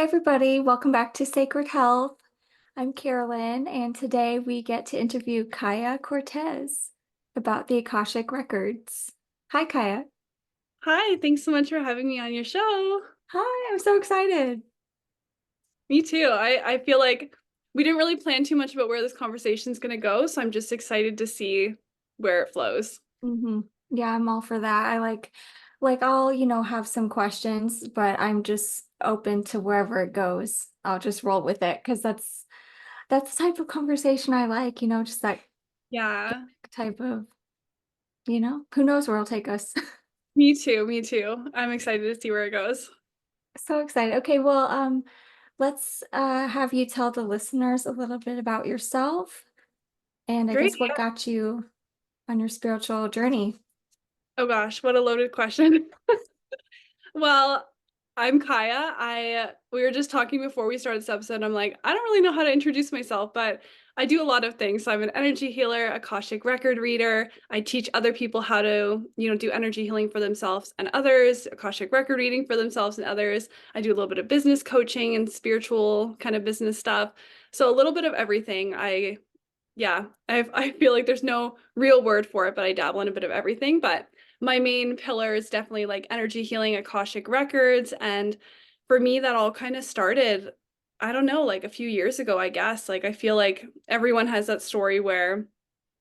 everybody. Welcome back to Sacred Health. I'm Carolyn, and today we get to interview Kiah Cortez about the Akashic Records. Hi, Kiah. Hi, thanks so much for having me on your show. Hi, I'm so excited. Me too. I feel like we didn't really plan too much about where this conversation's going to go, so I'm just excited to see where it flows. Yeah, I'm all for that. I'll have some questions, but I'm just open to wherever it goes. I'll just roll with it because that's the type of conversation I like, just that Yeah, type of, who knows where it'll take us. me too. Me too. I'm excited to see where it goes. So excited. Okay, well, let's have you tell the listeners a little bit about yourself and I Great. guess what got you on your spiritual journey. Oh gosh, what a loaded question. Well, I'm Kiah. We were just talking before we started this episode. I'm like, I don't really know how to introduce myself, but I do a lot of things. So I'm an energy healer, Akashic record reader. I teach other people how to, do energy healing for themselves and others, Akashic record reading for themselves and others. I do a little bit of business coaching and spiritual kind of business stuff. So a little bit of everything. I feel like there's no real word for it, but I dabble in a bit of everything. But my main pillar is definitely like energy healing, Akashic records. And for me, that all kind of started, I don't know, like a few years ago, I guess. Like I feel like everyone has that story where,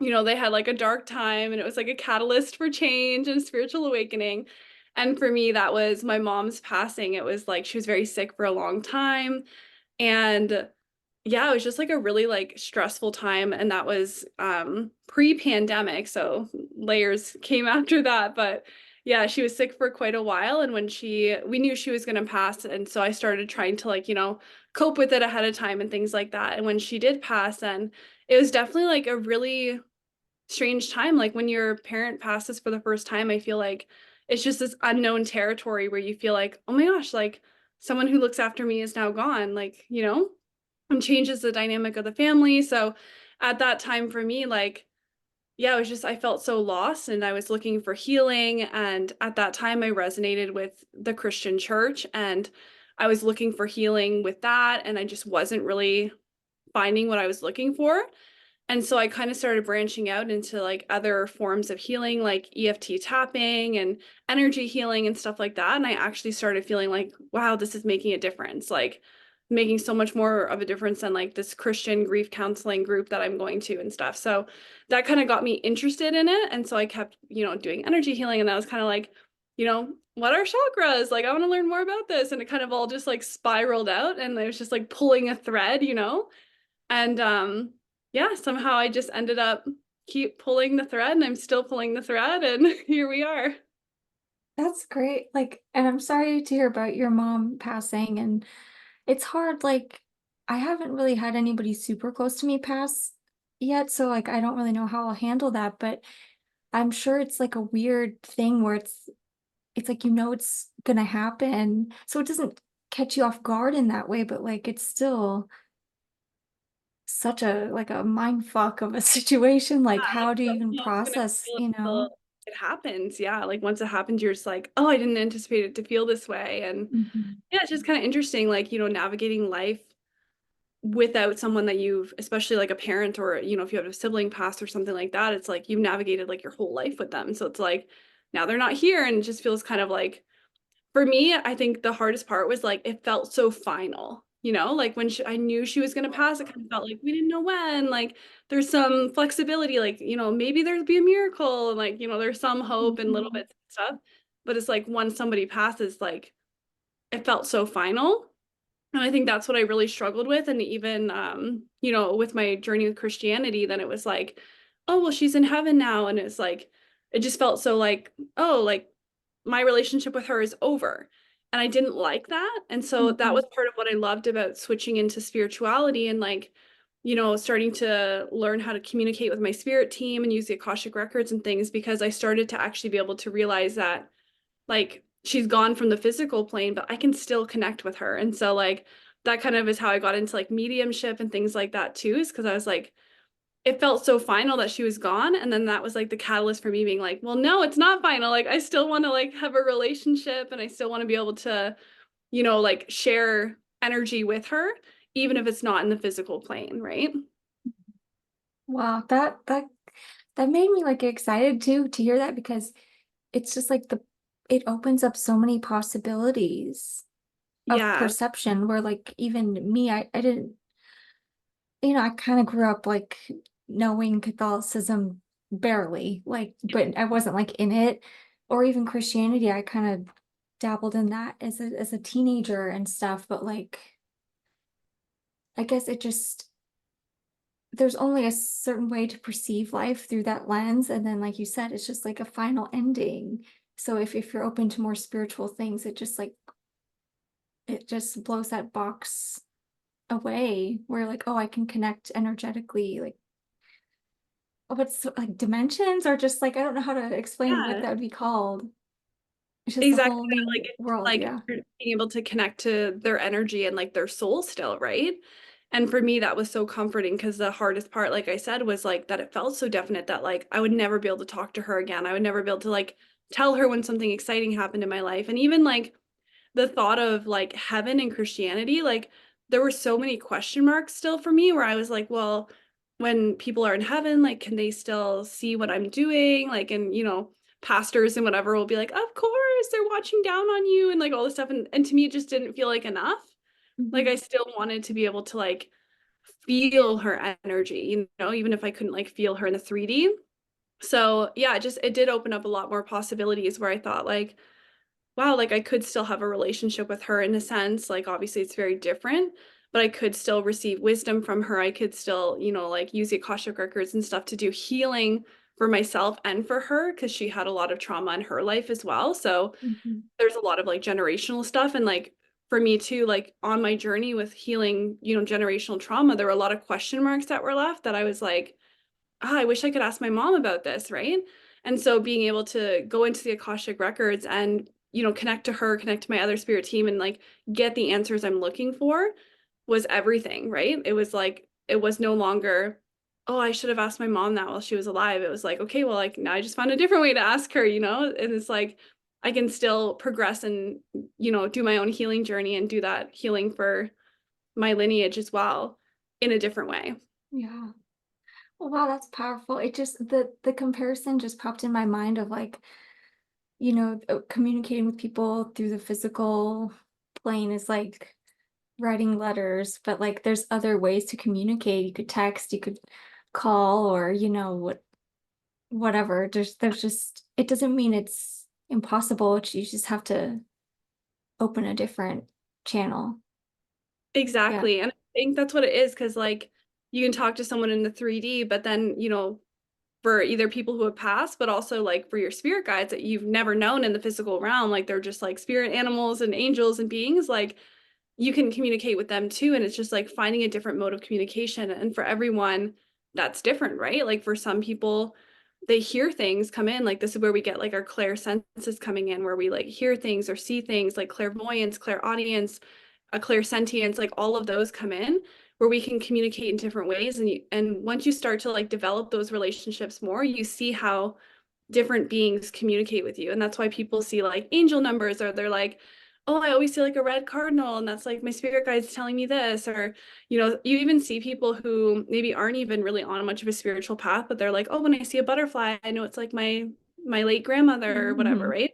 they had like a dark time and it was like a catalyst for change and spiritual awakening. And for me, that was my mom's passing. It was like she was very sick for a long time. And yeah, it was just like a really like stressful time, and that was pre-pandemic, so layers came after that. But yeah, she was sick for quite a while, and when we knew she was going to pass, and so I started trying to like, cope with it ahead of time and things like that. And when she did pass, and it was definitely like a really strange time. Like when your parent passes for the first time, I feel like it's just this unknown territory where you feel like, oh my gosh, like someone who looks after me is now gone, like, and changes the dynamic of the family. So at that time for me, like, yeah, it was just, I felt so lost and I was looking for healing. And at that time, I resonated with the Christian church and I was looking for healing with that. And I just wasn't really finding what I was looking for. And so I kind of started branching out into like other forms of healing, like EFT tapping and energy healing and stuff like that. And I actually started feeling like, wow, this is making a difference, like making so much more of a difference than like this Christian grief counseling group that I'm going to and stuff. So that kind of got me interested in it. And so I kept, doing energy healing. And that was kind of like, what are chakras? Like, I want to learn more about this. And it kind of all just like spiraled out. And it was just like pulling a thread, And yeah, somehow I just ended up keep pulling the thread and I'm still pulling the thread and here we are. That's great. And I'm sorry to hear about your mom passing. And it's hard, I haven't really had anybody super close to me pass yet, so I don't really know how I'll handle that, but I'm sure it's like a weird thing where it's like it's gonna happen. So it doesn't catch you off guard in that way, but it's still such a mind fuck of a situation. Like Yeah, like how do you you don't even know how it's gonna process, feel you until know? it happens. Yeah, like once it happens, you're just like, oh, I didn't anticipate it to feel this way. And Mhm. yeah, it's just kind of interesting, like, navigating life without someone that you've, especially like a parent or, if you have a sibling pass or something like that, it's like you've navigated like your whole life with them. So it's like now they're not here and it just feels kind of like for me, I think the hardest part was like it felt so final, like when I knew she was going to pass, it kind of felt like we didn't know when, like there's some flexibility, like, maybe there'd be a miracle, and like, there's some hope and little Mhm. bits and stuff. But it's like once somebody passes, like it felt so final. And I think that's what I really struggled with. And even, with my journey with Christianity, then it was like, oh, well, she's in heaven now. And it's like, it just felt so like, oh, like my relationship with her is over. And I didn't like that. And so that was Mhm. part of what I loved about switching into spirituality and like, starting to learn how to communicate with my spirit team and use the Akashic records and things, because I started to actually be able to realize that like she's gone from the physical plane, but I can still connect with her. And so like that kind of is how I got into like mediumship and things like that too, is because I was like, it felt so final that she was gone. And then that was like the catalyst for me being like, well, no, it's not final. Like I still want to like have a relationship and I still want to be able to, like share energy with her, even if it's not in the physical plane, right? Wow, that made me like excited too to hear that because it's just like it opens up so many possibilities of Yeah. perception where like even me, I didn't, I kind of grew up like knowing Catholicism barely, like, but I wasn't like in it, or even Christianity. I kind of dabbled in that as a teenager and stuff, but like I guess it just there's only a certain way to perceive life through that lens, and then like you said, it's just like a final ending. So if you're open to more spiritual things, it just blows that box away where like, oh, I can connect energetically, like what's like dimensions or just like I don't know how to explain what Yeah. that would be called. It's just a Exactly. whole Like new it's world. like Yeah. you're being able to connect to their energy and like their soul still, right? And for me, that was so comforting because the hardest part, like I said, was like that it felt so definite that like I would never be able to talk to her again. I would never be able to like tell her when something exciting happened in my life. And even like the thought of like heaven and Christianity, like there were so many question marks still for me where I was like, well, when people are in heaven, like, can they still see what I'm doing? Like, and pastors and whatever will be like, of course, they're watching down on you and like all this stuff. And to me, it just didn't feel like enough. Like, I Mhm. still wanted to be able to like feel her energy, even if I couldn't like feel her in the 3D. So yeah, it did open up a lot more possibilities where I thought like, wow, like I could still have a relationship with her in a sense. Like obviously it's very different, but I could still receive wisdom from her. I could still, like use the Akashic Records and stuff to do healing for myself and for her because she had a lot of trauma in her life as well. So Mhm. there's a lot of like generational stuff. And like for me too, like on my journey with healing, generational trauma, there were a lot of question marks that were left that I was like, I wish I could ask my mom about this, right? And so being able to go into the Akashic Records and, connect to her, connect to my other spirit team and like get the answers I'm looking for was everything, right? It was like, it was no longer, oh, I should have asked my mom that while she was alive. It was like, okay, well, like now I just found a different way to ask her, And it's like, I can still progress and, do my own healing journey and do that healing for my lineage as well in a different way. Yeah. Well, wow, that's powerful. It just the comparison just popped in my mind of like, communicating with people through the physical plane is like writing letters, but like there's other ways to communicate. You could text, you could call, or whatever. There's just it doesn't mean it's impossible. You just have to open a different channel. Yeah. Exactly. And I think that's what it is because, like, you can talk to someone in the 3D, but then, for either people who have passed, but also like for your spirit guides that you've never known in the physical realm, like they're just like spirit animals and angels and beings, like you can communicate with them too. And it's just like finding a different mode of communication. And for everyone, that's different, right? Like for some people, they hear things come in. Like this is where we get like our clair senses coming in, where we like hear things or see things like clairvoyance, clairaudience, a clairsentience, like all of those come in where we can communicate in different ways. And once you start to like develop those relationships more, you see how different beings communicate with you. And that's why people see like angel numbers, or they're like, oh, I always see like a red cardinal, and that's like my spirit guide's telling me this. Or, you even see people who maybe aren't even really on much of a spiritual path, but they're like, oh, when I see a butterfly, I know it's like my late grandmother or whatever, Mhm. right?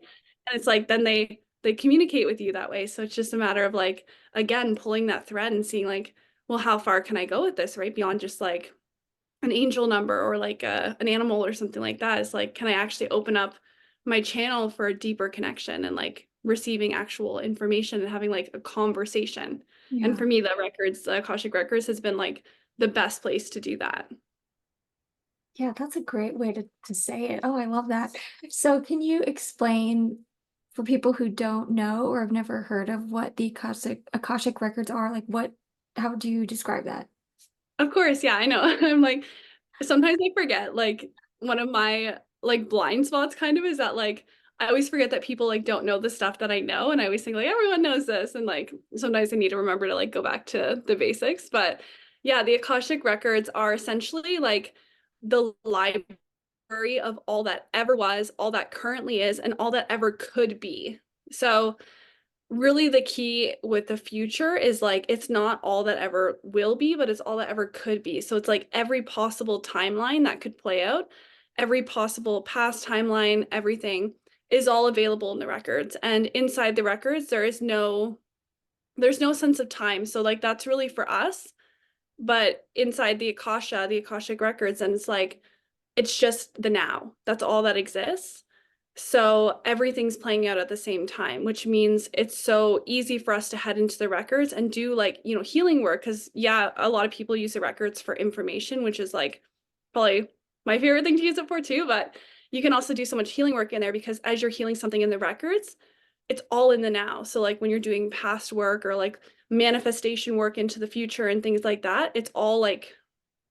And it's like then they communicate with you that way. So it's just a matter of like, again, pulling that thread and seeing like, well, how far can I go with this, right? Beyond just like an angel number or like an animal or something like that. Is like, can I actually open up my channel for a deeper connection and like receiving actual information and having like a conversation? And Yeah. for me, the Akashic Records has been like the best place to do that. Yeah, that's a great way to say it. Oh, I love that. So can you explain for people who don't know or have never heard of what the Akashic records are? Like how do you describe that? Of course, yeah, I know. I'm like, sometimes I forget, like, one of my like blind spots kind of is that like I always forget that people like don't know the stuff that I know, and I always think like everyone knows this, and like sometimes I need to remember to like go back to the basics. But yeah, the Akashic Records are essentially like the library of all that ever was, all that currently is, and all that ever could be. So really the key with the future is like it's not all that ever will be, but it's all that ever could be. So it's like every possible timeline that could play out, every possible past timeline, everything is all available in the records. And inside the records, there's no sense of time. So like that's really for us. But inside the Akasha, the Akashic Records, and it's like it's just the now. That's all that exists. So everything's playing out at the same time, which means it's so easy for us to head into the records and do like, healing work. Because, yeah, a lot of people use the records for information, which is like probably my favorite thing to use it for too. But you can also do so much healing work in there because as you're healing something in the records, it's all in the now. So, like when you're doing past work or like manifestation work into the future and things like that, it's all like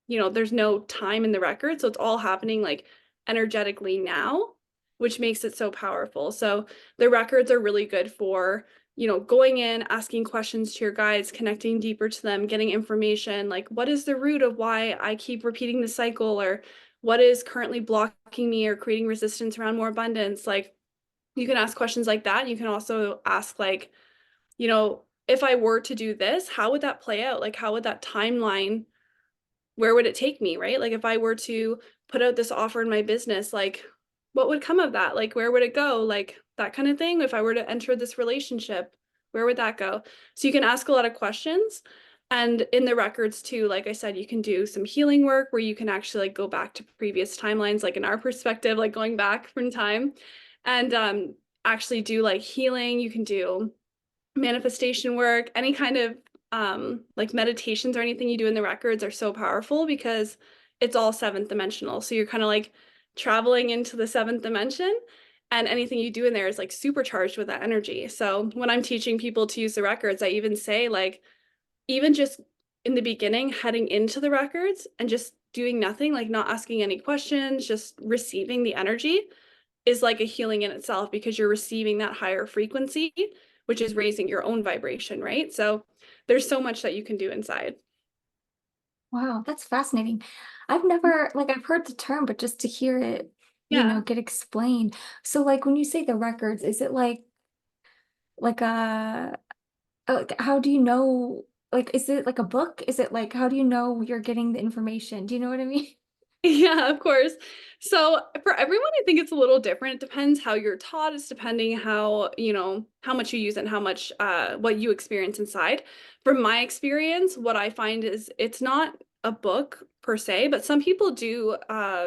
there's no time in the record. So it's all happening like energetically now, which makes it so powerful. So the records are really good for, going in, asking questions to your guides, connecting deeper to them, getting information like what is the root of why I keep repeating the cycle, or what is currently blocking me or creating resistance around more abundance. Like you can ask questions like that. You can also ask like, if I were to do this, how would that play out? Like how would that timeline, where would it take me, right? Like if I were to put out this offer in my business, like what would come of that? Like where would it go? Like that kind of thing. If I were to enter this relationship, where would that go? So you can ask a lot of questions. And in the records too, like I said, you can do some healing work where you can actually like go back to previous timelines, like in our perspective, like going back from time and actually do like healing. You can do manifestation work, any kind of like meditations or anything you do in the records are so powerful because it's all seventh dimensional. So you're kind of like traveling into the seventh dimension, and anything you do in there is like supercharged with that energy. So when I'm teaching people to use the records, I even say like even just in the beginning heading into the records and just doing nothing, like not asking any questions, just receiving the energy is like a healing in itself because you're receiving that higher frequency, which is raising your own vibration, right? So there's so much that you can do inside. Wow, that's fascinating. I've never, like, I've heard the term, but just to hear it, Yeah. get explained. So, like, when you say the records, is it like like, how do you know, like, is it like a book? Is it like, how do you know you're getting the information? Do you know what I mean? Yeah, of course. So for everyone, I think it's a little different. It depends how you're taught. It's depending how, how much you use and how much what you experience inside. From my experience, what I find is it's not a book per se, but some people do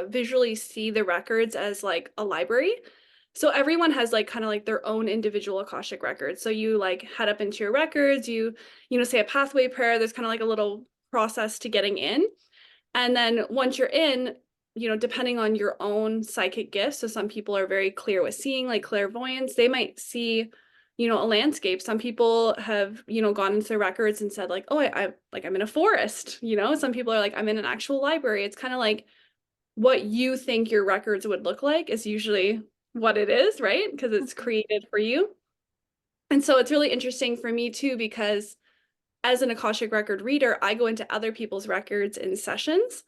visually see the records as like a library. So everyone has like kind of like their own individual Akashic records. So you like head up into your records, say a pathway prayer, there's kind of like a little process to getting in. And then once you're in, depending on your own psychic gifts, so some people are very clear with seeing, like clairvoyance, they might see, a landscape. Some people have, gone into their records and said like, oh, I'm in a forest, some people are like, I'm in an actual library. It's kind of like what you think your records would look like is usually what it is, right? Because it's Okay. created for you. And so it's really interesting for me too, because as an Akashic record reader, I go into other people's records in sessions.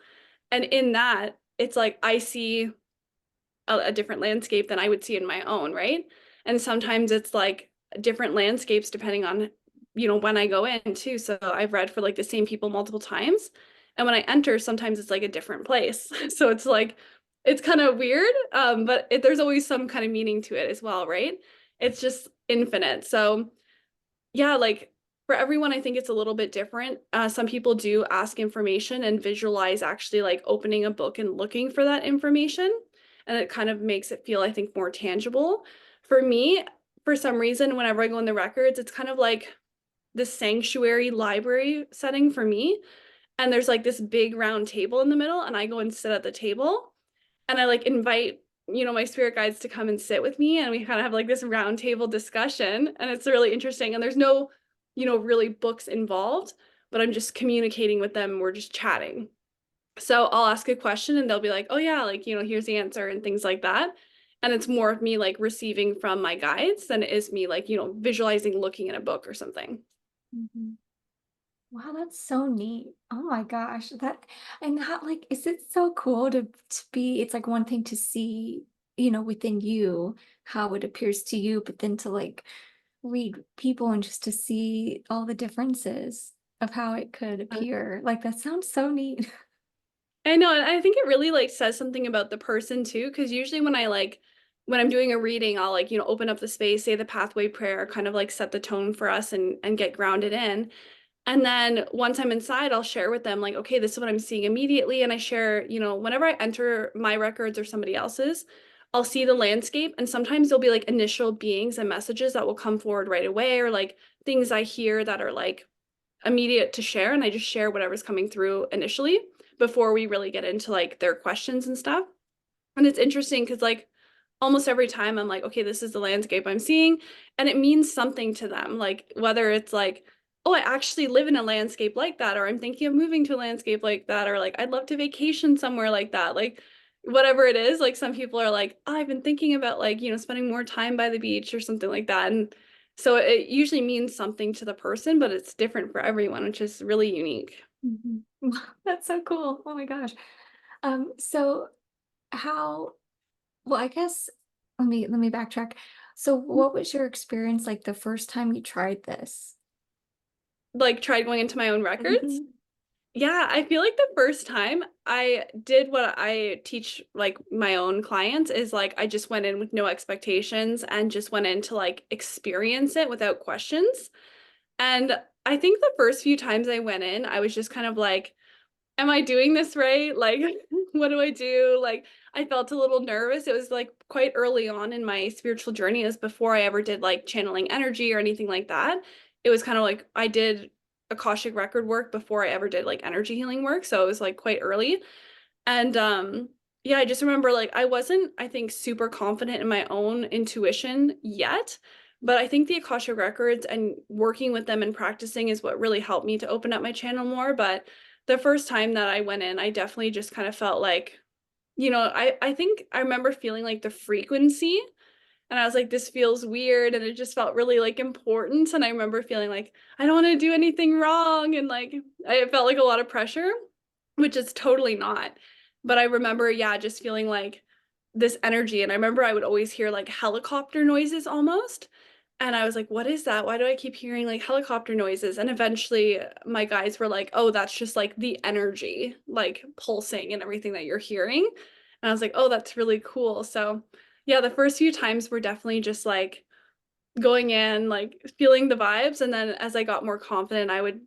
And in that, it's like I see a different landscape than I would see in my own, right? And sometimes it's like different landscapes depending on, when I go in too. So I've read for like the same people multiple times. And when I enter, sometimes it's like a different place. So it's like, it's kind of weird, but there's always some kind of meaning to it as well, right? It's just infinite. So yeah, like for everyone, I think it's a little bit different. Some people do ask information and visualize actually like opening a book and looking for that information. And it kind of makes it feel, I think, more tangible. For me, for some reason, whenever I go in the records, it's kind of like the sanctuary library setting for me. And there's like this big round table in the middle, and I go and sit at the table and I like invite my spirit guides to come and sit with me, and we kind of have like this round table discussion, and it's really interesting, and there's no really books involved, but I'm just communicating with them, we're just chatting. So I'll ask a question and they'll be like, oh yeah, like here's the answer and things like that. And it's more of me like receiving from my guides than it is me like visualizing looking at a book or something. Mhm. Wow, that's so neat. Oh my gosh. And how, like, is it so cool to be, it's like one thing to see, within you, how it appears to you, but then to like read people and just to see all the differences of how it could appear. Like that sounds so neat. I know, and I think it really like says something about the person too, because usually when I'm doing a reading, I'll like, open up the space, say the pathway prayer, kind of like set the tone for us and get grounded in. And then once I'm inside, I'll share with them like, okay, this is what I'm seeing immediately. And I share, whenever I enter my records or somebody else's, I'll see the landscape. And sometimes there'll be like initial beings and messages that will come forward right away, or like things I hear that are like immediate to share. And I just share whatever's coming through initially before we really get into like their questions and stuff. And it's interesting because like almost every time I'm like, okay, this is the landscape I'm seeing. And it means something to them. Like whether it's like, oh, I actually live in a landscape like that, or I'm thinking of moving to a landscape like that, or like I'd love to vacation somewhere like that. Like whatever it is, like some people are like, oh, I've been thinking about like, spending more time by the beach or something like that. And so it usually means something to the person, but it's different for everyone, which is really unique. Mhm. That's so cool. Oh my gosh. So how, well, I guess let me backtrack. So what was your experience like the first time you tried this? Like tried going into my own records. Mhm. Yeah, I feel like the first time I did what I teach like my own clients is like I just went in with no expectations and just went in to like experience it without questions. And I think the first few times I went in, I was just kind of like, am I doing this right? Like, what do I do? Like, I felt a little nervous. It was like quite early on in my spiritual journey. It was before I ever did like channeling energy or anything like that. It was kind of like I did Akashic record work before I ever did like energy healing work. So it was like quite early. And yeah, I just remember like I wasn't, I think, super confident in my own intuition yet. But I think the Akashic records and working with them and practicing is what really helped me to open up my channel more. But the first time that I went in, I definitely just kind of felt like, I think I remember feeling like the frequency, and I was like, this feels weird. And it just felt really like important. And I remember feeling like, I don't want to do anything wrong. And like, I felt like a lot of pressure, which is totally not. But I remember, yeah, just feeling like this energy. And I remember I would always hear like helicopter noises almost. And I was like, what is that? Why do I keep hearing like helicopter noises? And eventually my guides were like, oh, that's just like the energy, like pulsing and everything that you're hearing. And I was like, oh, that's really cool. So, yeah, the first few times were definitely just like going in, like feeling the vibes. And then as I got more confident, I would,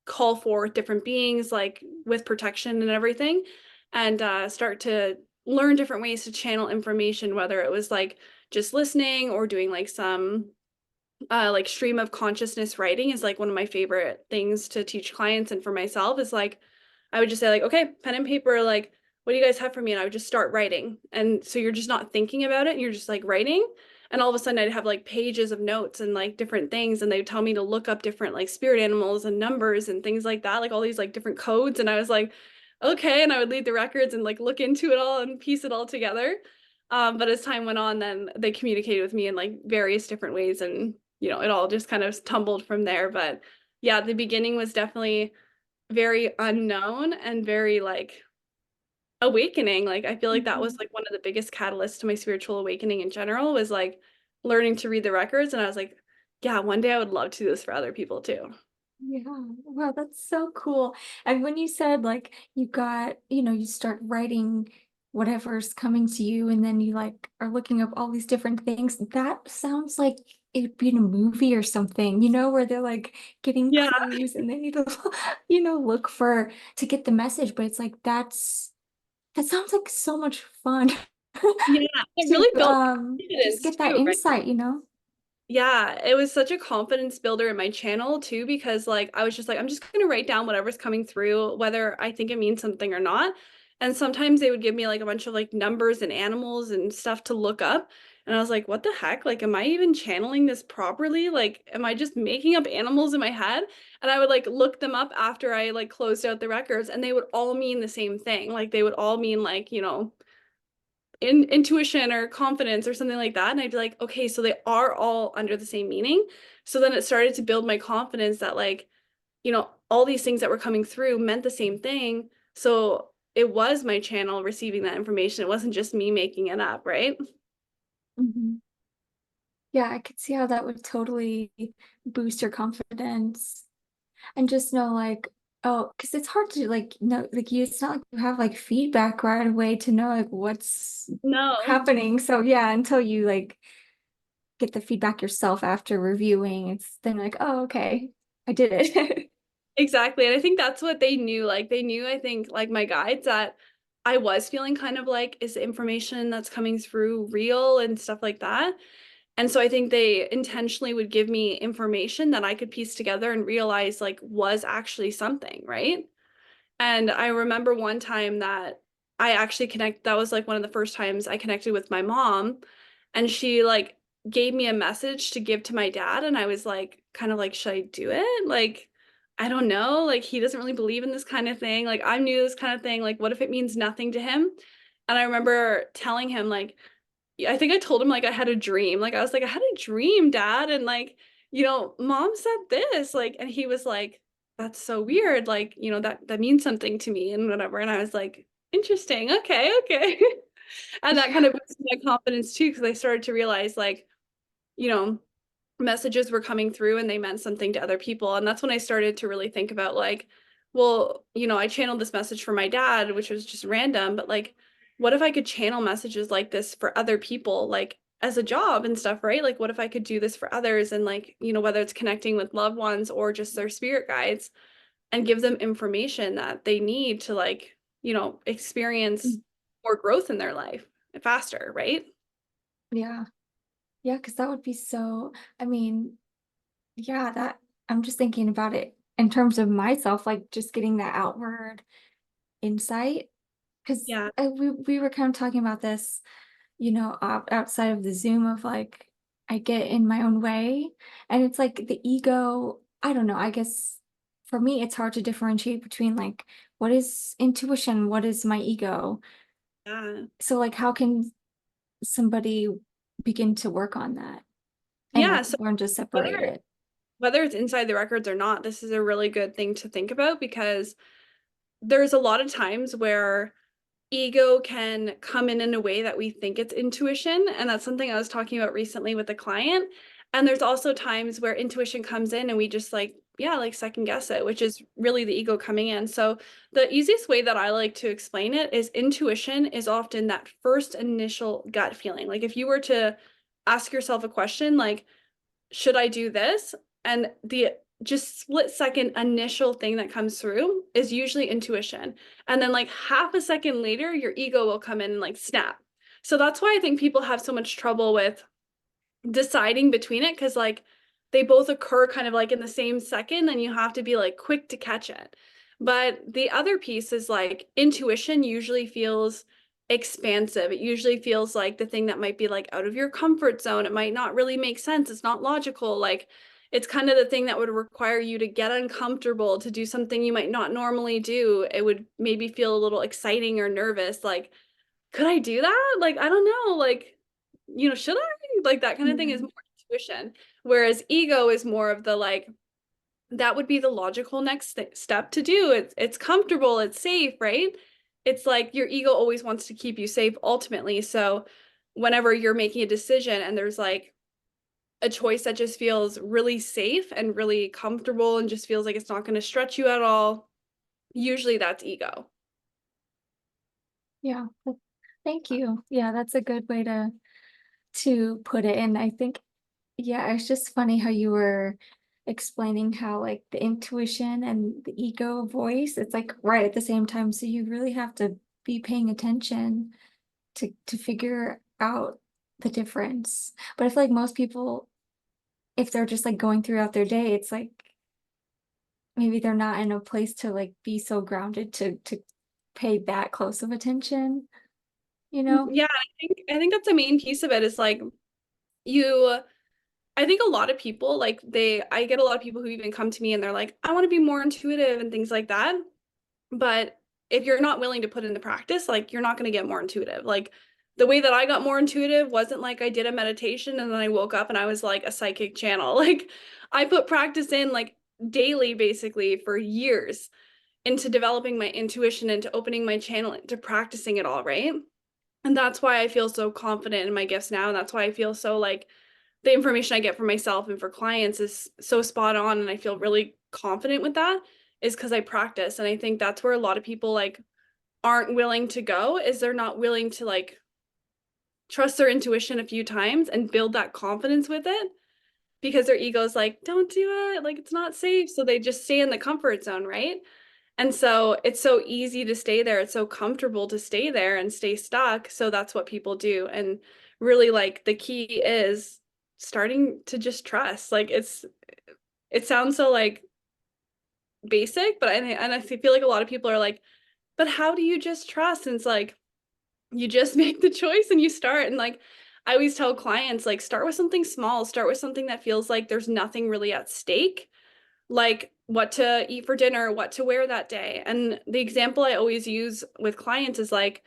call for different beings, like with protection and everything, and start to learn different ways to channel information, whether it was like just listening or doing like some like stream of consciousness writing is like one of my favorite things to teach clients and for myself is like I would just say like, okay, pen and paper, like what do you guys have for me? And I would just start writing. And so you're just not thinking about it, you're just like writing. And all of a sudden I'd have like pages of notes and like different things. And they'd tell me to look up different like spirit animals and numbers and things like that, like all these like different codes. And I was like, okay. And I would lead the records and like look into it all and piece it all together. But as time went on, then they communicated with me in like various different ways. And it all just kind of tumbled from there. But yeah, the beginning was definitely very unknown and very like awakening. Like I feel like that was Mhm. like one of the biggest catalysts to my spiritual awakening in general was like learning to read the records. And I was like, yeah, one day I would love to do this for other people too. Yeah, wow, that's so cool. And when you said like you got, you start writing whatever's coming to you, and then you like are looking up all these different things, that sounds like it'd be in a movie or something, where they're like getting Yeah, clues and they need to, look for to get the message. But it's like that sounds like so much fun yeah, it to really built just confidence get that too, right? insight. Yeah, it was such a confidence builder in my channel too, because like I was just like, I'm just gonna write down whatever's coming through, whether I think it means something or not. And sometimes they would give me like a bunch of like numbers and animals and stuff to look up. And I was like, what the heck? Like, am I even channeling this properly? Like, am I just making up animals in my head? And I would like look them up after I like closed out the records, and they would all mean the same thing. Like, they would all mean like, intuition or confidence or something like that. And I'd be like, okay, so they are all under the same meaning. So then it started to build my confidence that like, all these things that were coming through meant the same thing. So it was my channel receiving that information. It wasn't just me making it up, right? Mhm. Yeah, I could see how that would totally boost your confidence. And just know like, oh, because it's hard to like know like you, it's not like you have like feedback right away to know like what's No. happening. So yeah, until you like get the feedback yourself after reviewing, it's then like, oh, okay, I did it. Exactly. And I think that's what they knew. Like they knew, I think, like my guides, that I was feeling kind of like, is the information that's coming through real and stuff like that? And so I think they intentionally would give me information that I could piece together and realize like was actually something, right? And I remember one time that that was like one of the first times I connected with my mom, and she like gave me a message to give to my dad, and I was like kind of like, should I do it? Like I don't know, like he doesn't really believe in this kind of thing. Like I'm new to this kind of thing. Like what if it means nothing to him? And I remember telling him like, I think I told him like I had a dream. Like I was like, I had a dream, Dad, and like, Mom said this, like, and he was like, that's so weird. Like, that means something to me and whatever. And I was like, interesting. Okay, okay. And that kind Yeah. of boosted my confidence too, because I started to realize like, you know, messages were coming through and they meant something to other people. And that's when I started to really think about like, well, I channeled this message for my dad, which was just random, but like, what if I could channel messages like this for other people, like as a job and stuff, right? Like, what if I could do this for others and like, whether it's connecting with loved ones or just their spirit guides and give them information that they need to like, experience more growth in their life faster, right? Yeah. Yeah, because that would be so, I mean, yeah, that I'm just thinking about it in terms of myself, like just getting that outward insight. Because Yeah. we were kind of talking about this, outside of the Zoom of like, I get in my own way. And it's like the ego, I don't know, I guess for me, it's hard to differentiate between like, what is intuition? What is my ego? Yeah. So, like, how can somebody begin to work on that and Yeah. like So learn to whether separate it? whether it's inside the records or not, this is a really good thing to think about because there's a lot of times where ego can come in a way that we think it's intuition. And that's something I was talking about recently with a client. And there's also times where intuition comes in and we just like, yeah, like second guess it, which is really the ego coming in. So the easiest way that I like to explain it is intuition is often that first initial gut feeling. Like if you were to ask yourself a question like, should I do this? And the just split second initial thing that comes through is usually intuition. And then like half a second later, your ego will come in and like snap. So that's why I think people have so much trouble with deciding between it because like they both occur kind of like in the same second and you have to be like quick to catch it. But the other piece is like intuition usually feels expansive. It usually feels like the thing that might be like out of your comfort zone. It might not really make sense. It's not logical. Like it's kind of the thing that would require you to get uncomfortable, to do something you might not normally do. It would maybe feel a little exciting or nervous. Like, could I do that? Like, I don't know. Like, should I? Like that kind of thing is Yeah. more intuition. Whereas ego is more of the like, that would be the logical next step to do. It's comfortable, it's safe, right? It's like your ego always wants to keep you safe ultimately. So whenever you're making a decision and there's like a choice that just feels really safe and really comfortable and just feels like it's not going to stretch you at all, usually that's ego. Yeah. Thank you. Yeah, that's a good way to put it. And I think, yeah, it's just funny how you were explaining how like the intuition and the ego voice, it's like right at the same time. So you really have to be paying attention to figure out the difference. But I feel like most people, if they're just like going throughout their day, it's like maybe they're not in a place to like be so grounded to pay that close of attention, you know? Yeah, I think that's the main piece of it is like you I think a lot of people like I get a lot of people who even come to me and they're like, I want to be more intuitive and things like that. But if you're not willing to put in the practice, like you're not going to get more intuitive. Like the way that I got more intuitive wasn't like I did a meditation and then I woke up and I was like a psychic channel. Like I put practice in like daily basically for years into developing my intuition, into opening my channel, into practicing it all, right? And that's why I feel so confident in my gifts now. And that's why I feel so like the information I get for myself and for clients is so spot on, and I feel really confident with that, is because I practice. And I think that's where a lot of people like aren't willing to go, is they're not willing to like trust their intuition a few times and build that confidence with it, because their ego's like, don't do it, like it's not safe. So they just stay in the comfort zone, right? And so it's so easy to stay there. It's so comfortable to stay there and stay stuck. So that's what people do. And really, like, the key is starting to just trust. Like, it sounds so like basic, but I feel like a lot of people are like, but how do you just trust? And it's like, you just make the choice and you start. And like, I always tell clients, like, start with something small, start with something that feels like there's nothing really at stake, like what to eat for dinner, what to wear that day. And the example I always use with clients is like,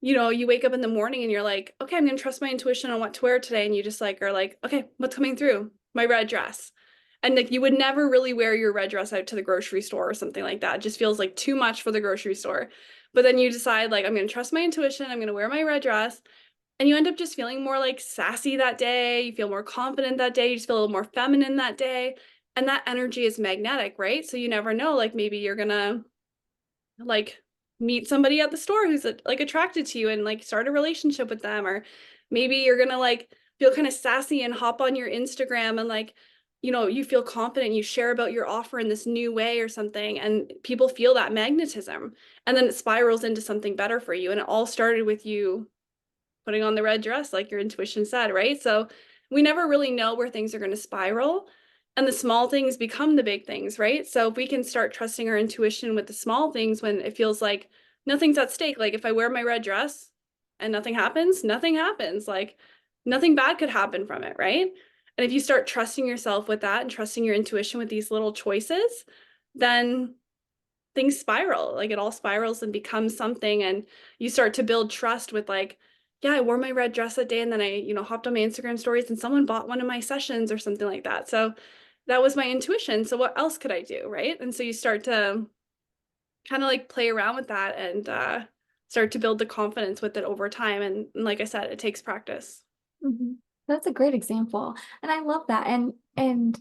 you wake up in the morning and you're like, okay, I'm going to trust my intuition on what to wear today. And you just like are like, okay, what's coming through? My red dress. And like, you would never really wear your red dress out to the grocery store or something like that. It just feels like too much for the grocery store. But then you decide, like, I'm going to trust my intuition. I'm going to wear my red dress. And you end up just feeling more like sassy that day. You feel more confident that day. You just feel a little more feminine that day. And that energy is magnetic, right? So you never know, like, maybe you're gonna like meet somebody at the store who's like attracted to you and like start a relationship with them. Or maybe you're gonna like feel kind of sassy and hop on your Instagram and like, you feel confident, you share about your offer in this new way or something, and people feel that magnetism, and then it spirals into something better for you. And it all started with you putting on the red dress, like your intuition said, right? So we never really know where things are going to spiral, and the small things become the big things, right? So if we can start trusting our intuition with the small things when it feels like nothing's at stake, like if I wear my red dress and nothing happens, nothing happens. Like nothing bad could happen from it, right? And if you start trusting yourself with that and trusting your intuition with these little choices, then things spiral. Like it all spirals and becomes something, and you start to build trust with like, yeah, I wore my red dress that day, and then I, hopped on my Instagram stories and someone bought one of my sessions or something like that. So that was my intuition. So what else could I do, right? And so you start to kind of like play around with that and start to build the confidence with it over time. And like I said, it takes practice. Mhm. That's a great example. And I love that. And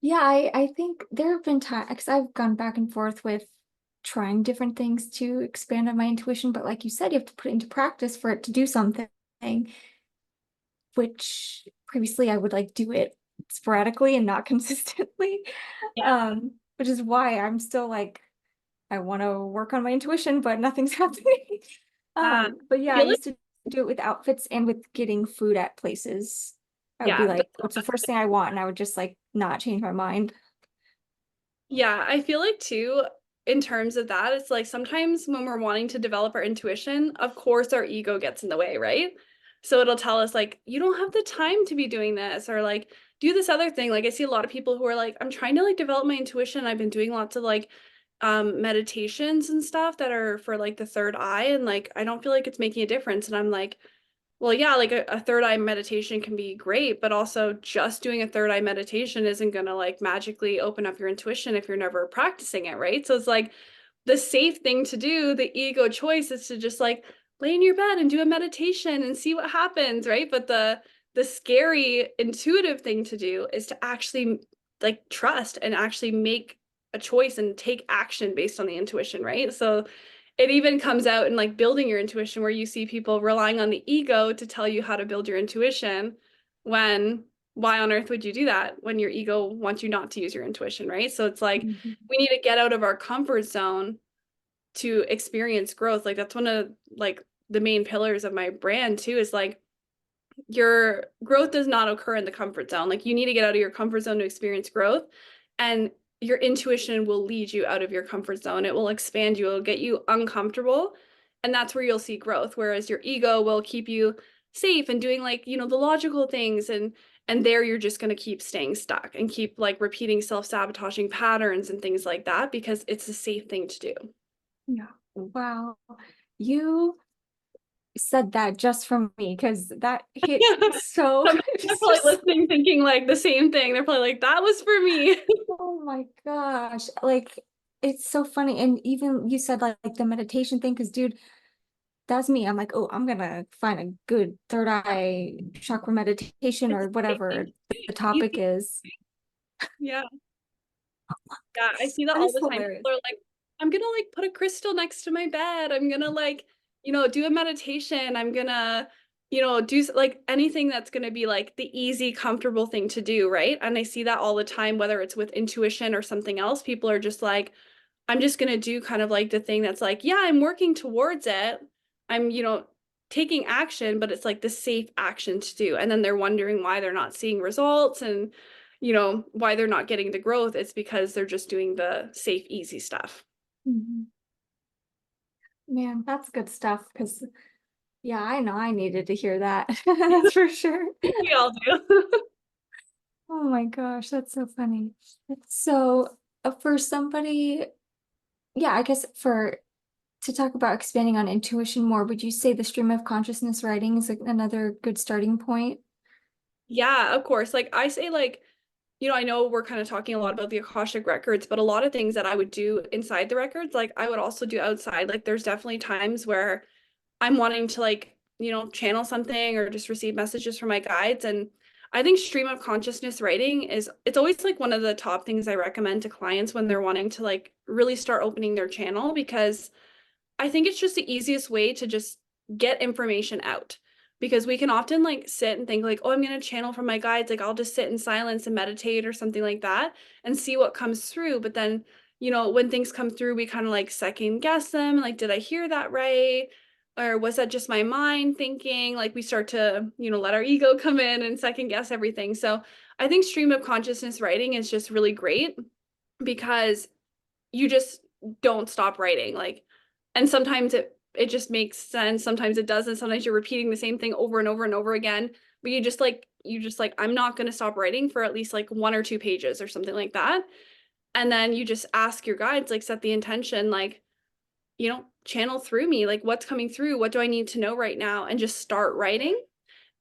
yeah, I think there have been times because I've gone back and forth with trying different things to expand on my intuition, but like you said, you have to put it into practice for it to do something, which previously I would like do it sporadically and not consistently. Yeah. Which is why I'm still like I want to work on my intuition, but nothing's happening. But I yeah, I feel like, used to do it with outfits and with getting food at places. I would be yeah, like, what's the first thing I want? And I would just like not change my mind. yeah, I feel like too, in terms of that, it's like sometimes when we're wanting to develop our intuition, of course our ego gets in the way, right? So it'll tell us like, you don't have the time to be doing this, or like do this other thing. Like I see a lot of people who are like, I'm trying to like develop my intuition. I've been doing lots of like meditations and stuff that are for like the third eye, and like I don't feel like it's making a difference. And I'm like, well, yeah, like a third eye meditation can be great, but also just doing a third eye meditation isn't going to like magically open up your intuition if you're never practicing it, right? So it's like the safe thing to do, the ego choice is to just like lay in your bed and do a meditation and see what happens, right? But the scary intuitive thing to do is to actually like trust and actually make a choice and take action based on the intuition, right? So it even comes out in like building your intuition, where you see people relying on the ego to tell you how to build your intuition, when why on earth would you do that when your ego wants you not to use your intuition, right? So it's like Mhm. we need to get out of our comfort zone to experience growth. Like that's one of like the main pillars of my brand too, is like your growth does not occur in the comfort zone. Like you need to get out of your comfort zone to experience growth. And your intuition will lead you out of your comfort zone. It will expand you, it'll get you uncomfortable. And that's where you'll see growth. Whereas your ego will keep you safe and doing like, the logical things. And there you're just going to keep staying stuck and keep like repeating self-sabotaging patterns and things like that, because it's a safe thing to do. Yeah. Wow. You said that just from me because that hit Yeah. so They're it's probably just listening, thinking like the same thing. They're probably like, that was for me. oh my gosh. Like it's so funny. And even you said like the meditation thing, because dude, that's me. I'm like, oh, I'm gonna find a good third eye chakra meditation It's or whatever the topic easy. is. Yeah. Yeah, I see that That all is the time. hilarious. People are like, I'm gonna like put a crystal next to my bed. I'm gonna like, do a meditation. I'm gonna, like anything that's gonna be like the easy, comfortable thing to do, right? And I see that all the time, whether it's with intuition or something else. People are just like, I'm just gonna do kind of like the thing that's like, yeah, I'm working towards it. I'm, taking action, but it's like the safe action to do. And then they're wondering why they're not seeing results and, why they're not getting the growth. It's because they're just doing the safe, easy stuff. Mhm. Man, that's good stuff because yeah, I know I needed to hear that. That's for sure. We all do. Oh my gosh, that's so funny. So, for somebody, yeah, I guess for to talk about expanding on intuition more, would you say the stream of consciousness writing is like another good starting point? Yeah, of course. Like I say, like, I know we're kind of talking a lot about the Akashic Records, but a lot of things that I would do inside the records, like I would also do outside. Like there's definitely times where I'm wanting to like, channel something or just receive messages from my guides. And I think stream of consciousness writing it's always like one of the top things I recommend to clients when they're wanting to like really start opening their channel because I think it's just the easiest way to just get information out because we can often like sit and think like, oh, I'm going to channel from my guides. Like I'll just sit in silence and meditate or something like that and see what comes through. But then, when things come through, we kind of like second guess them. Like, did I hear that right? Or was that just my mind thinking? Like we start to, let our ego come in and second guess everything. So I think stream of consciousness writing is just really great because you just don't stop writing. Like, and sometimes it just makes sense. Sometimes it doesn't. Sometimes you're repeating the same thing over and over and over again. But you just like, I'm not gonna stop writing for at least like 1 or 2 pages or something like that. And then you just ask your guides, like set the intention, like, channel through me, like what's coming through, what do I need to know right now? And just start writing.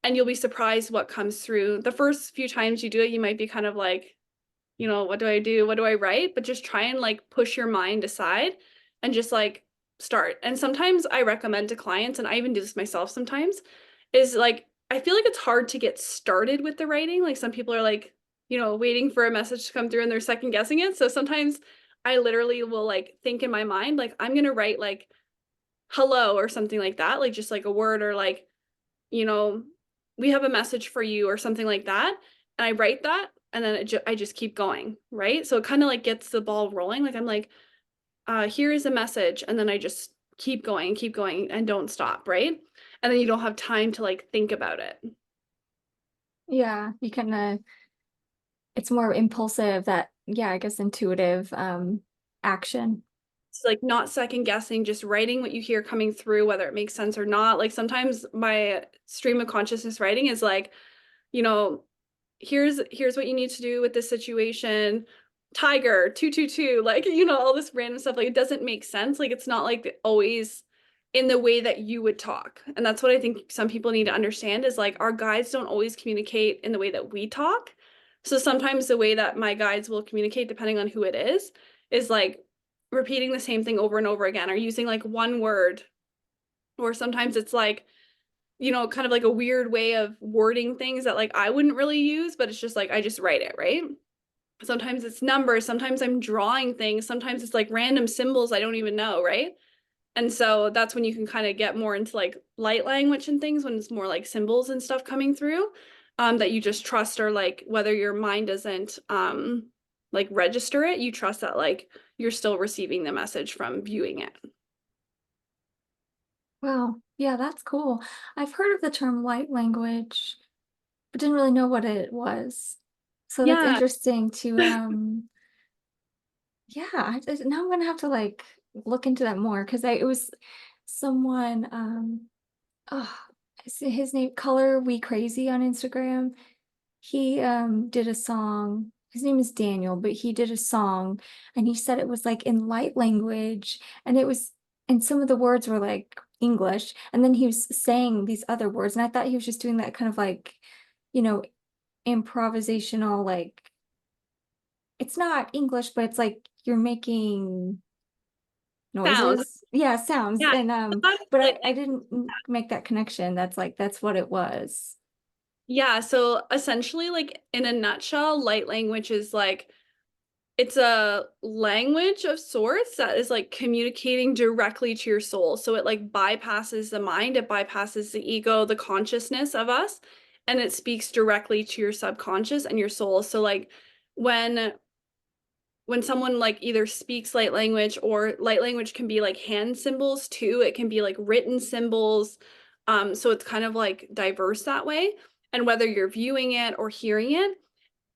And you'll be surprised what comes through. The first few times you do it, you might be kind of like, what do I do? What do I write? But just try and like push your mind aside and just like start. And sometimes I recommend to clients, and I even do this myself sometimes, is like, I feel like it's hard to get started with the writing. Like some people are like, waiting for a message to come through and they're second guessing it. So sometimes I literally will like think in my mind, like, I'm going to write like hello or something like that, like just like a word or like, you know, we have a message for you or something like that. And I write that and then I just keep going, right? So it kind of like gets the ball rolling. Like I'm like, here is a message. And then I just keep going and don't stop, right? And then you don't have time to like think about it. Yeah, you kind of, it's more impulsive that, yeah, I guess intuitive action. It's like not second guessing, just writing what you hear coming through, whether it makes sense or not. Like sometimes my stream of consciousness writing is like, you know, here's what you need to do with this situation. Tiger 222, like all this random stuff. Like it doesn't make sense. Like it's not like always in the way that you would talk. And that's what I think some people need to understand is like our guides don't always communicate in the way that we talk. So sometimes the way that my guides will communicate, depending on who it is like repeating the same thing over and over again or using like one word. Or sometimes it's like kind of like a weird way of wording things that like I wouldn't really use, but it's just like I just write it, right? Sometimes it's numbers, sometimes I'm drawing things, sometimes it's like random symbols I don't even know, right? And so that's when you can kind of get more into like light language and things when it's more like symbols and stuff coming through that you just trust or like whether your mind doesn't like register it, you trust that like you're still receiving the message from viewing it. Wow. Yeah, that's cool. I've heard of the term light language, but didn't really know what it was. So that's Yeah, interesting to yeah, now I'm gonna have to like look into that more because I it was someone oh, his name Color We Crazy on Instagram. He did a song. His name is Daniel, but he did a song and he said it was like in light language and it was and some of the words were like English and then he was saying these other words and I thought he was just doing that kind of like, you know, improvisational like it's not English, but it's like you're making Sounds. noises. Yeah, sounds. Yeah. And That's but like I didn't make that connection. That's what it was. yeah, so essentially like in a nutshell, light language is like it's a language of sorts that is like communicating directly to your soul. So it like bypasses the mind, it bypasses the ego, the consciousness of us, and it speaks directly to your subconscious and your soul. So like when when someone like either speaks light language, or light language can be like hand symbols too, it can be like written symbols. So it's kind of like diverse that way. And whether you're viewing it or hearing it,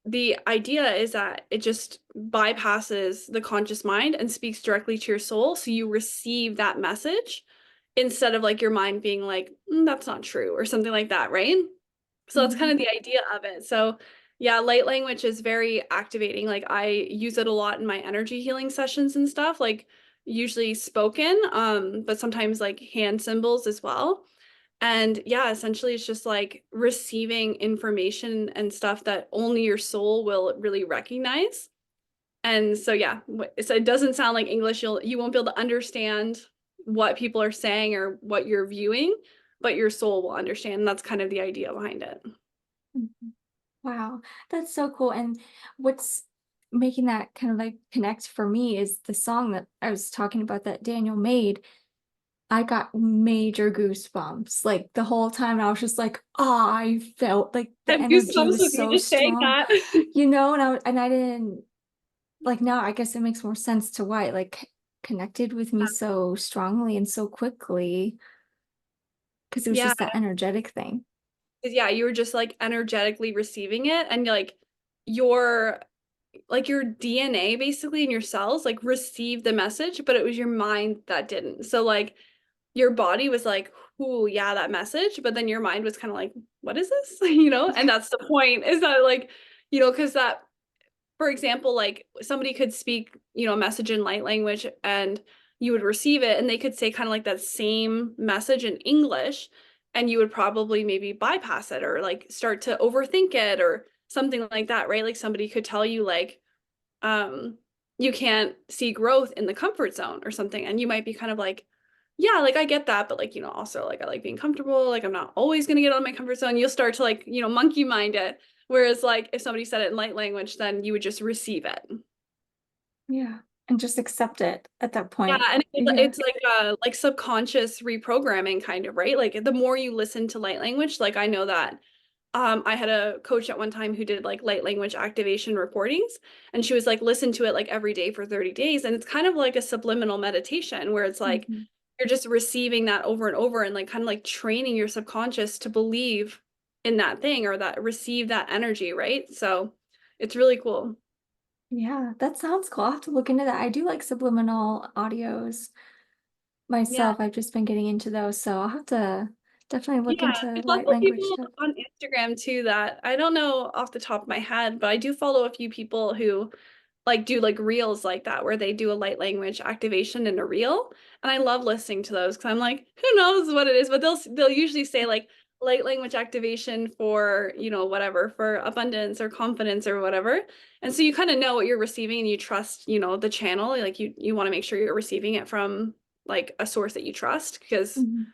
the idea is that it just bypasses the conscious mind and speaks directly to your soul. So you receive that message instead of like your mind being like, that's not true or something like that, right? So that's kind Mhm. of the idea of it. So yeah, light language is very activating. Like I use it a lot in my energy healing sessions and stuff, like usually spoken, but sometimes like hand symbols as well. And yeah, essentially it's just like receiving information and stuff that only your soul will really recognize. And so yeah, so it doesn't sound like English. You won't be able to understand what people are saying or what you're viewing, but your soul will understand. And that's kind of the idea behind it. Mhm. Wow, that's so cool. And what's making that kind of like connect for me is the song that I was talking about that Daniel made. I got major goosebumps like the whole time. I was just like, oh, I felt like I the have energy goosebumps was with you so just saying strong, that. and I didn't like now I guess it makes more sense to why it like connected with me so strongly and so quickly because it was Yeah, just that energetic thing. yeah, you were just like energetically receiving it, and like your your DNA basically in your cells like received the message, but it was your mind that didn't. So like your body was like, "Ooh, yeah, that message," but then your mind was kind of like, "What is this?" And that's the point is that like, because that, for example, like somebody could speak, a message in light language and you would receive it, and they could say kind of like that same message in English, and you would probably maybe bypass it or like start to overthink it or something like that, right? Like somebody could tell you like, um, you can't see growth in the comfort zone or something, and you might be kind of like, yeah, like I get that, but like, also like I like being comfortable, like I'm not always gonna get out of my comfort zone. You'll start to like, monkey mind it. Whereas like if somebody said it in light language, then you would just receive it. Yeah. And just accept it at that Yeah, point. and Yeah. it's like subconscious reprogramming kind of, right? Like the more you listen to light language, like I know that I had a coach at one time who did like light language activation recordings, and she was like, listen to it like every day for 30 days. And it's kind of like a subliminal meditation where it's like Mhm. you're just receiving that over and over and like kind of like training your subconscious to believe in that thing or that receive that energy, right? So it's really cool. Yeah, that sounds cool. I'll have to look into that. I do like subliminal audios Yeah. myself. I've just been getting into those, so I'll have to definitely look Yeah, into there's light lots of language people stuff. on Instagram too that I don't know off the top of my head, but I do follow a few people who like do like reels like that where they do a light language activation in a reel, and I love listening to those because I'm like, who knows what it is, but they'll usually say like light language activation for whatever, for abundance or confidence or whatever, and so you kind of know what you're receiving and you trust the channel, like you want to make sure you're receiving it from like a source that you trust, because Mhm.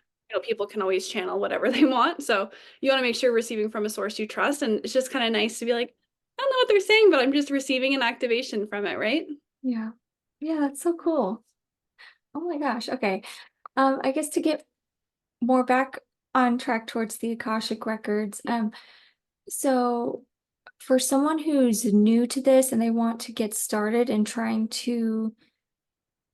people can always channel whatever they want. So you want to make sure you're receiving from a source you trust. And it's just kind of nice to be like, I don't know what they're saying, but I'm just receiving an activation from it, right? Yeah. Yeah, that's so cool. Oh my gosh. Okay. I guess to get more back on track towards the Akashic Records, so for someone who's new to this and they want to get started in trying to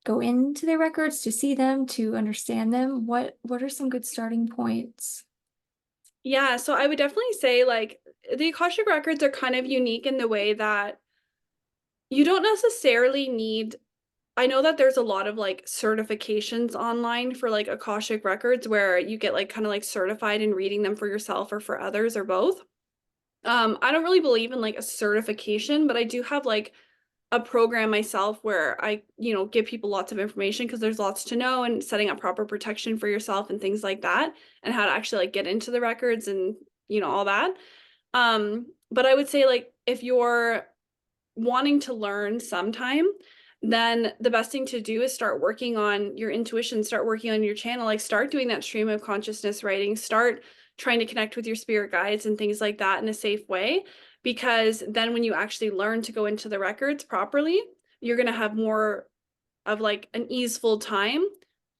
go into their records, to see them, to understand them, what are some good starting points? Yeah, so I would definitely say like the Akashic records are kind of unique in the way that you don't necessarily need. I know that there's a lot of like certifications online for like Akashic records where you get like kind of like certified in reading them for yourself or for others or both. I don't really believe in like a certification, but I do have like a program myself where I, give people lots of information because there's lots to know, and setting up proper protection for yourself and things like that, and how to actually like get into the records and, all that. But I would say like if you're wanting to learn sometime, then the best thing to do is start working on your intuition, start working on your channel, like start doing that stream of consciousness writing, start trying to connect with your spirit guides and things like that in a safe way. Because then when you actually learn to go into the records properly, you're going to have more of like an easeful time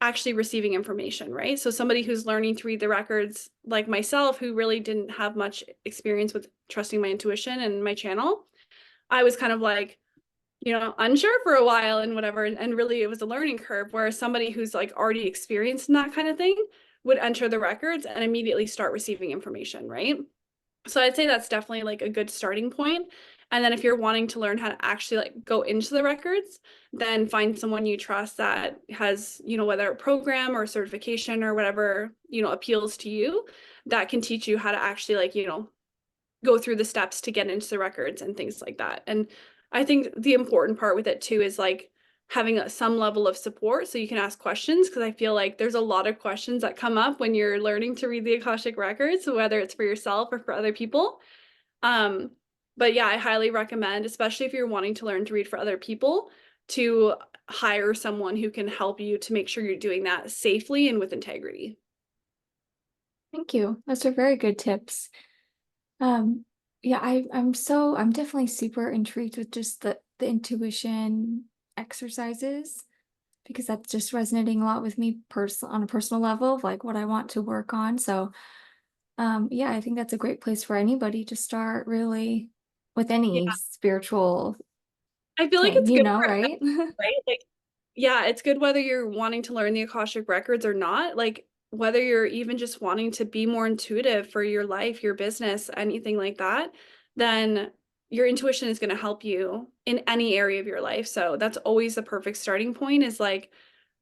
actually receiving information, right? So somebody who's learning to read the records, like myself, who really didn't have much experience with trusting my intuition and my channel, I was kind of like, unsure for a while and whatever. And really it was a learning curve, where somebody who's like already experienced in that kind of thing would enter the records and immediately start receiving information, right? So I'd say that's definitely like a good starting point. And then if you're wanting to learn how to actually like go into the records, then find someone you trust that has, whether a program or certification or whatever, appeals to you, that can teach you how to actually like, go through the steps to get into the records and things like that. And I think the important part with it too is like having some level of support so you can ask questions, because I feel like there's a lot of questions that come up when you're learning to read the Akashic Records, whether it's for yourself or for other people. Um, but yeah, I highly recommend, especially if you're wanting to learn to read for other people, to hire someone who can help you to make sure you're doing that safely and with integrity. Thank you. Those are very good tips. Um, yeah, I'm definitely super intrigued with just the intuition exercises, because that's just resonating a lot with me on a personal level of like what I want to work on. So, yeah, I think that's a great place for anybody to start really with Yeah, any spiritual I feel like thing, it's good for right? right? Like, yeah, it's good whether you're wanting to learn the Akashic Records or not. Like, whether you're even just wanting to be more intuitive for your life, your business, anything like that, then your intuition is going to help you in any area of your life. So that's always the perfect starting point, is like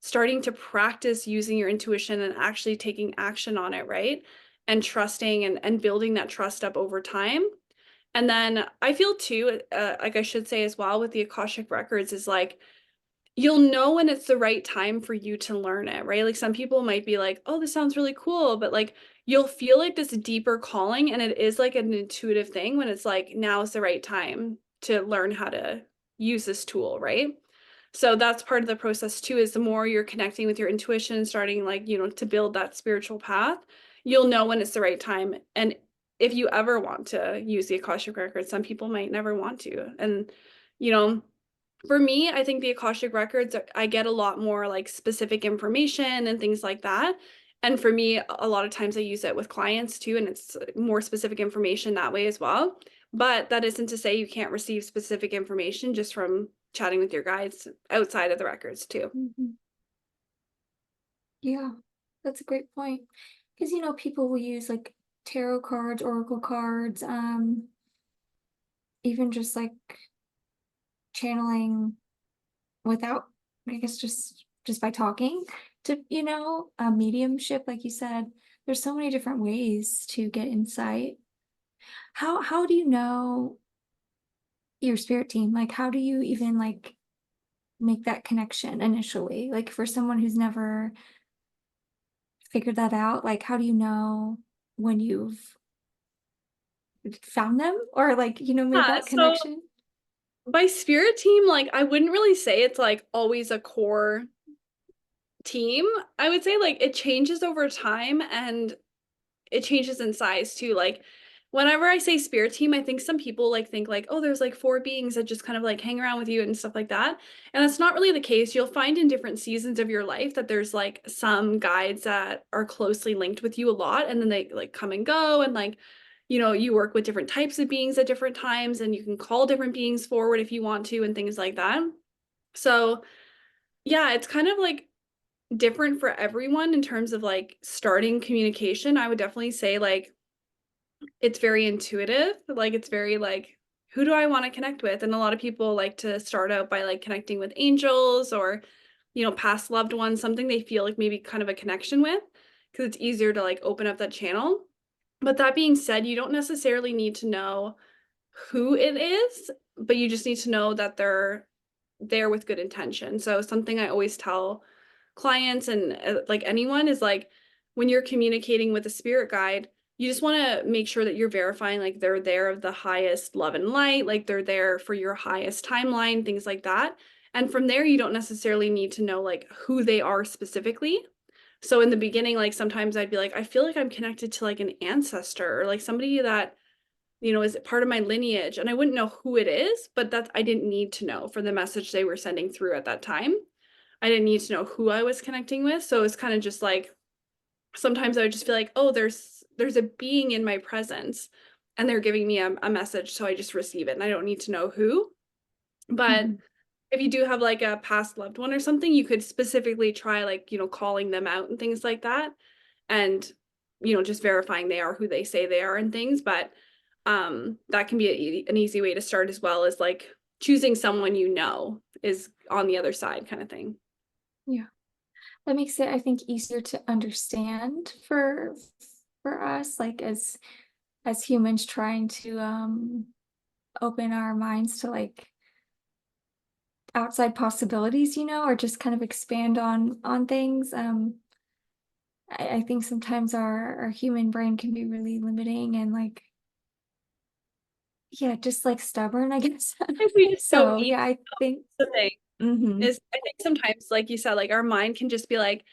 starting to practice using your intuition and actually taking action on it, right? And trusting and building that trust up over time. And then I feel too, like I should say as well with the Akashic Records, is like, you'll know when it's the right time for you to learn it, right? Like some people might be like, oh, this sounds really cool, but like you'll feel like this deeper calling, and it is like an intuitive thing when it's like, now is the right time to learn how to use this tool, right? So that's part of the process too, is the more you're connecting with your intuition and starting like, to build that spiritual path, you'll know when it's the right time. And if you ever want to use the Akashic Records, some people might never want to. And, you know, for me, I think the Akashic Records, I get a lot more like specific information and things like that. And for me, a lot of times I use it with clients too, and it's more specific information that way as well. But that isn't to say you can't receive specific information just from chatting with your guides outside of the records too. Mhm. Yeah, that's a great point. Because, people will use like tarot cards, oracle cards, even just like channeling without, I guess, just by talking to, a mediumship, like you said. There's so many different ways to get insight. How do you know your spirit team? Like, how do you even like make that connection initially? Like for someone who's never figured that out, like how do you know when you've found them or like, made Yeah, that so connection? by spirit team, like I wouldn't really say it's like always a core team. I would say like it changes over time, and it changes in size too. Like whenever I say spirit team, I think some people like think like, oh, there's like four beings that just kind of like hang around with you and stuff like that. And that's not really the case. You'll find in different seasons of your life that there's like some guides that are closely linked with you a lot, and then they like come and go, and like, you work with different types of beings at different times, and you can call different beings forward if you want to and things like that. So yeah, it's kind of like different for everyone in terms of like starting communication. I would definitely say like it's very intuitive. Like it's very like, who do I want to connect with? And a lot of people like to start out by like connecting with angels or, past loved ones, something they feel like maybe kind of a connection with, because it's easier to like open up that channel. But that being said, you don't necessarily need to know who it is, but you just need to know that they're there with good intention. So something I always tell clients and like anyone is like, when you're communicating with a spirit guide, you just want to make sure that you're verifying like they're there of the highest love and light, like they're there for your highest timeline, things like that. And from there, you don't necessarily need to know like who they are specifically. So in the beginning, like sometimes I'd be like, I feel like I'm connected to like an ancestor or like somebody that, is part of my lineage. And I wouldn't know who it is, but that's, I didn't need to know for the message they were sending through at that time. I didn't need to know who I was connecting with. So it's kind of just like, sometimes I would just feel like, oh, there's a being in my presence and they're giving me a message. So I just receive it and I don't need to know who. But Mhm. if you do have like a past loved one or something, you could specifically try like, calling them out and things like that. And, just verifying they are who they say they are and things. But that can be an easy way to start as well as like choosing someone is on the other side kind of thing. Yeah. That makes it, I think, easier to understand for us, like as humans trying to open our minds to like outside possibilities, or just kind of expand on things. I think sometimes our human brain can be really limiting and like, yeah, just like stubborn, I guess. We just don't So need yeah, I think the thing hmm is I think sometimes, like you said, like our mind can just be like,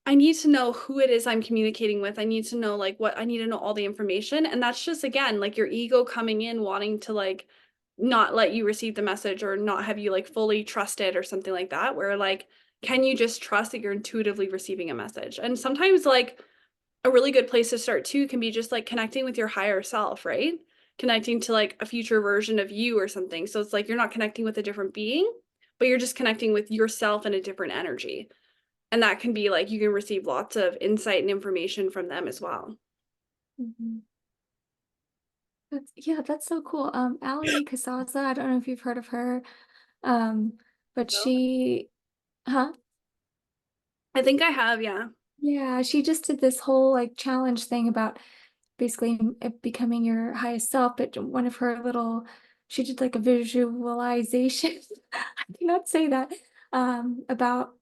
I need to know who it is I'm communicating with. I need to know like what I need to know all the information. And that's just again like your ego coming in wanting to like not let you receive the message or not have you like fully trust it or something like that. Where like, can you just trust that you're intuitively receiving a message? And sometimes like a really good place to start too can be just like connecting with your higher self, right? Connecting to like a future version of you or something. So it's like you're not connecting with a different being, but you're just connecting with yourself in a different energy. And that can be like you can receive lots of insight and information from them as well. hmm yeah, that's so cool. Ali Kasaza, I don't know if you've heard of her. Um, but So huh? I think I have, yeah. Yeah, she just did this whole like challenge thing about basically it becoming your highest self. But one of her little, she did like a visualization. I cannot say that. About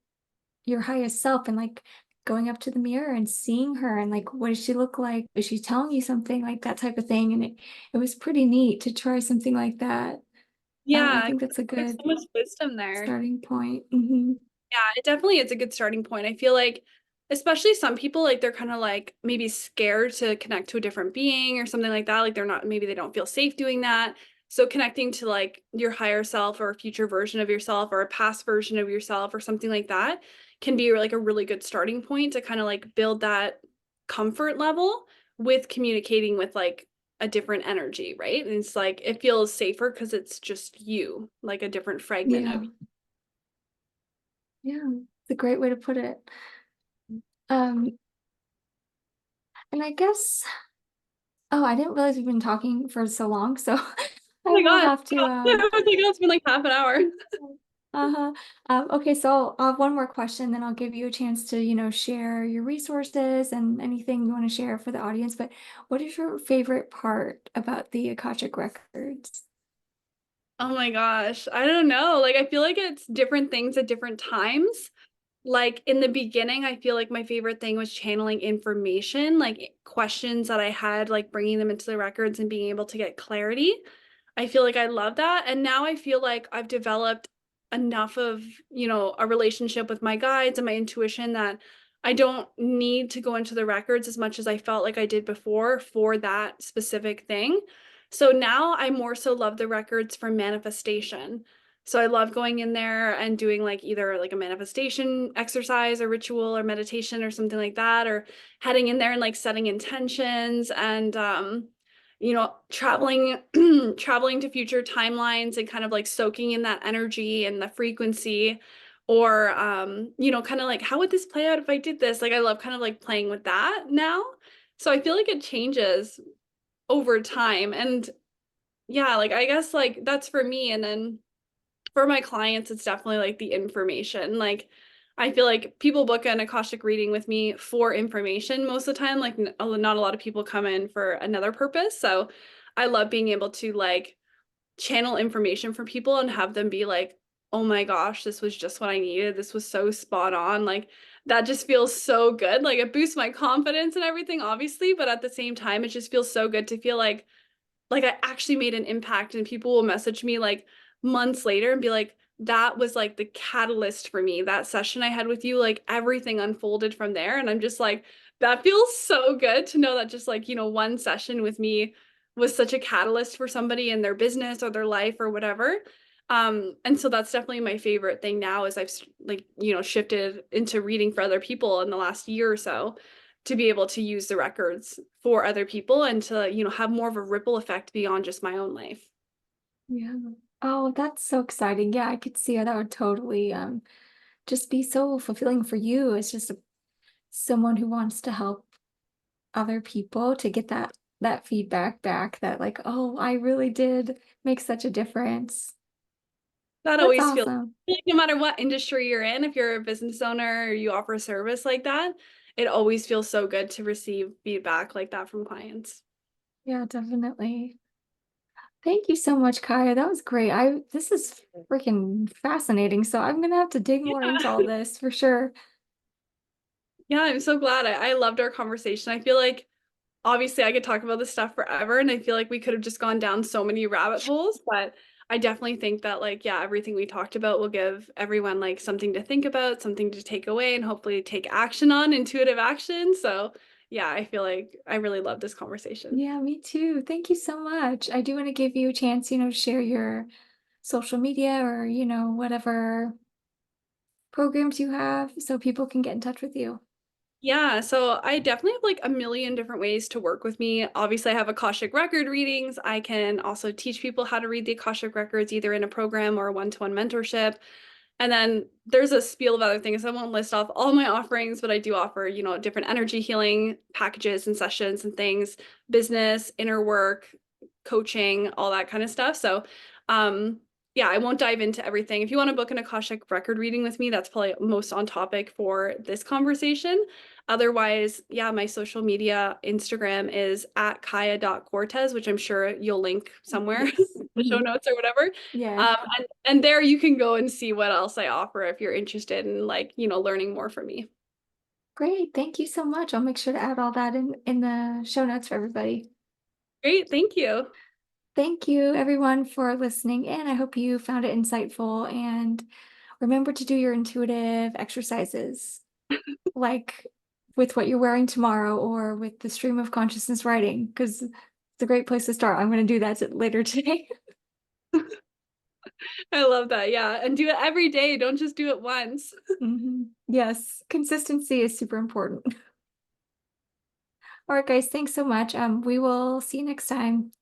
your highest self and like going up to the mirror and seeing her and like what does she look like? Is she telling you something like that type of thing? And it was pretty neat to try something like that. I Yeah, think that's a there's good so much wisdom there. starting point. Yeah, it definitely is a good starting point. I feel like, especially some people, like they're kind of like maybe scared to connect to a different being or something like that. Like they're not, maybe they don't feel safe doing that. So connecting to like your higher self or a future version of yourself or a past version of yourself or something like that can be like a really good starting point to kind of like build that comfort level with communicating with like a different energy, right? And it's like it feels safer because it's just you, like a different fragment of Yeah, yeah, it's a great way to put it. Um, and I guess, oh, I didn't realize we've been talking for so long, so Oh I my will God. have to I was like, oh, it's been like half an hour. uh-huh. Okay, so I'll have one more question, then I'll give you a chance to, share your resources and anything you want to share for the audience. But what is your favorite part about the Akashic Records? Oh my gosh. I don't know. Like, I feel like it's different things at different times. Like, in the beginning, I feel like my favorite thing was channeling information, like questions that I had, like bringing them into the records and being able to get clarity. I feel like I love that. And now I feel like I've developed enough of, a relationship with my guides and my intuition that I don't need to go into the records as much as I felt like I did before for that specific thing. So now I more so love the records for manifestation. So I love going in there and doing like either like a manifestation exercise or ritual or meditation or something like that, or heading in there and like setting intentions and traveling traveling to future timelines and kind of like soaking in that energy and the frequency or kind of like how would this play out if I did this? Like I love kind of like playing with that now. So I feel like it changes over time and yeah, like I guess like that's for me and then for my clients it's definitely like the information. Like I feel like people book an Akashic reading with me for information most of the time. Like not a lot of people come in for another purpose. So I love being able to like channel information for people and have them be like, oh my gosh, this was just what I needed. This was so spot on. Like that just feels so good. Like it boosts my confidence and everything, obviously, but at the same time, it just feels so good to feel like I actually made an impact and people will message me like months later and be like, that was like the catalyst for me. That session I had with you, like everything unfolded from there. And I'm just like, that feels so good to know that just like, one session with me was such a catalyst for somebody in their business or their life or whatever. And so that's definitely my favorite thing now is I've like, shifted into reading for other people in the last year or so to be able to use the records for other people and to, have more of a ripple effect beyond just my own life. Yeah. Oh, that's so exciting. Yeah, I could see how that would totally just be so fulfilling for you. It's just someone who wants to help other people to get that feedback back that like, oh, I really did make such a difference. That That's always feels awesome. like no matter what industry you're in, if you're a business owner or you offer a service like that, it always feels so good to receive feedback like that from clients. Yeah, definitely. Thank you so much, Kaya. That was great. This is freaking fascinating. So I'm gonna have to dig more into all Yeah. this for sure. Yeah, I'm so glad. I loved our conversation. I feel like obviously I could talk about this stuff forever and I feel like we could have just gone down so many rabbit holes, but I definitely think that like yeah, everything we talked about will give everyone like something to think about, something to take away and hopefully take action on, intuitive action. So, yeah, I feel like I really love this conversation. Yeah, me too. Thank you so much. I do want to give you a chance, to share your social media or, whatever programs you have so people can get in touch with you. Yeah, so I definitely have like a million different ways to work with me. Obviously, I have Akashic Record readings. I can also teach people how to read the Akashic Records either in a program or a one-to-one mentorship. And then there's a spiel of other things. I won't list off all my offerings, but I do offer, different energy healing packages and sessions and things, business, inner work, coaching, all that kind of stuff. So, yeah, I won't dive into everything. If you want to book an Akashic record reading with me, that's probably most on topic for this conversation. Otherwise, yeah, my social media Instagram is at Kiah.Cortez, which I'm sure you'll link somewhere, Yes. the show Mhm. notes or whatever. Yeah. And there you can go and see what else I offer if you're interested in like, learning more from me. Great. Thank you so much. I'll make sure to add all that in the show notes for everybody. Great, thank you. Thank you, everyone, for listening in. I hope you found it insightful and remember to do your intuitive exercises, like with what you're wearing tomorrow or with the stream of consciousness writing, because it's a great place to start. I'm going to do that later today. I love that. Yeah. And do it every day. Don't just do it once. Yes, consistency is super important. All right, guys, thanks so much. We will see you next time.